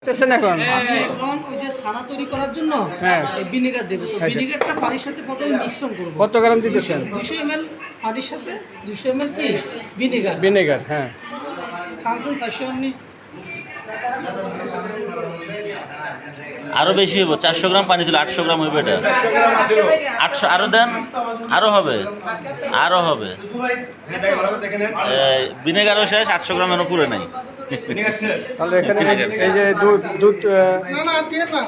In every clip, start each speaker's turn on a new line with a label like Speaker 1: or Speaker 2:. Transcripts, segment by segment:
Speaker 1: এখন ওই যে ছানা তৈরি করার জন্য ভিনেগার দেবো। তো ভিনেগারটা পানির সাথে প্রথমে মিশ্রণ করব।
Speaker 2: কত গ্রাম দিতেছেন?
Speaker 1: 200 ml পানির সাথে 200 ml কি ভিনেগার।
Speaker 2: ভিনেগার, হ্যাঁ।
Speaker 1: সানসেন 400 ml।
Speaker 3: আরো বেশি হইব, 400 গ্রাম পানি দিলে 800 গ্রাম হইবে। এটা 800 আরো দেন, আরো হবে, আরো হবে। ভিনেগারও শেষ, 800 গ্রাম এখনো পুরে নাই।
Speaker 2: তাহলে এখানে এই যে দুধ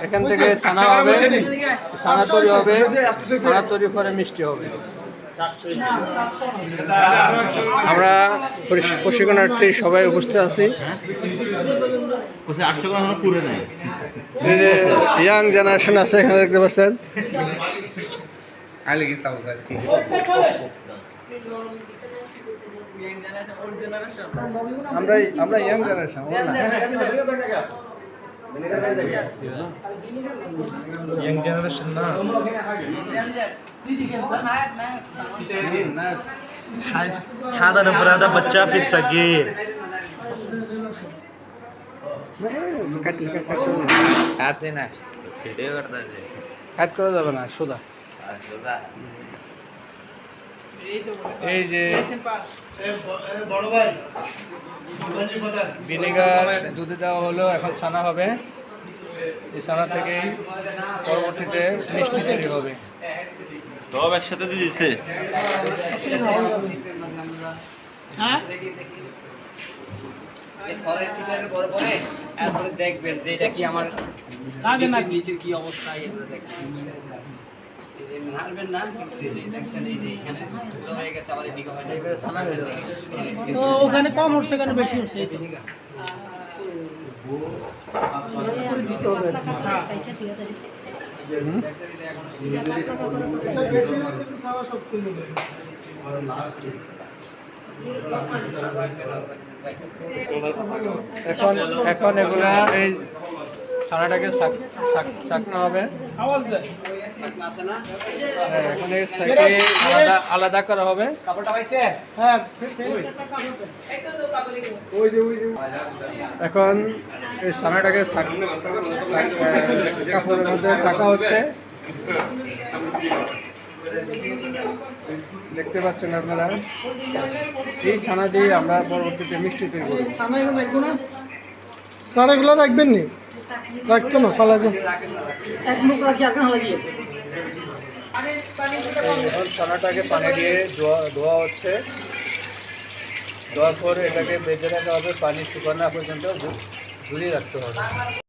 Speaker 2: এখান থেকে ছানা হবে, ছানা তৈরি হবে, ছানা তৈরি পরে মিষ্টি হবে। আমরা প্রশিক্ষণার্থী সবাই উপস্থিত আছি।
Speaker 3: 800 গ্রাম এখনো পুরে নাই।
Speaker 2: এই যে ইয়াং জেনারেশন আছে এখানে দেখতে পাচ্ছেন। আমরা ইয়াং জেনারেশন না।
Speaker 3: هذا نفرادة بچا في الصغير
Speaker 2: কাট করা যাবে না, সোজা। এই যে ভিনেগার দুধে দেওয়া হলো, এখন ছানা হবে। এই ছানা থেকেই পরবর্তীতে মিষ্টি তৈরি হবে।
Speaker 3: সব একসাথে দিয়ে দিচ্ছে।
Speaker 4: দেখবেন যে এটা কি আমার নিচের কি অবস্থা, এগুলো দেখবেন।
Speaker 1: ওখানে কম হচ্ছে, এখানে বেশি হচ্ছে।
Speaker 2: এখন এগুলা এই ছানাটাকে ছাকনা হবে। এখন এই সাইডে আলাদা করা হবে। এখন এই ছানাটাকে কাপড়ের মধ্যে ছাকা হচ্ছে, দেখতে পাচ্ছেন আপনারা। এই ছানা দিয়ে আমরা পরবর্তীতে মিষ্টি তৈরি করি।
Speaker 1: স্যার এগুলো রাখবেন নি? রাখতো না, ফালাবে। এক মুখ রাখি আপনার লাগিয়ে।
Speaker 2: এখন ছানাটাকে পানি দিয়ে ধোয়া হচ্ছে। ধোয়ার পরে এটাকে বেঁধে রাখা হবে, পানি শুকানো পর্যন্ত ঝুলিয়ে রাখতে হবে।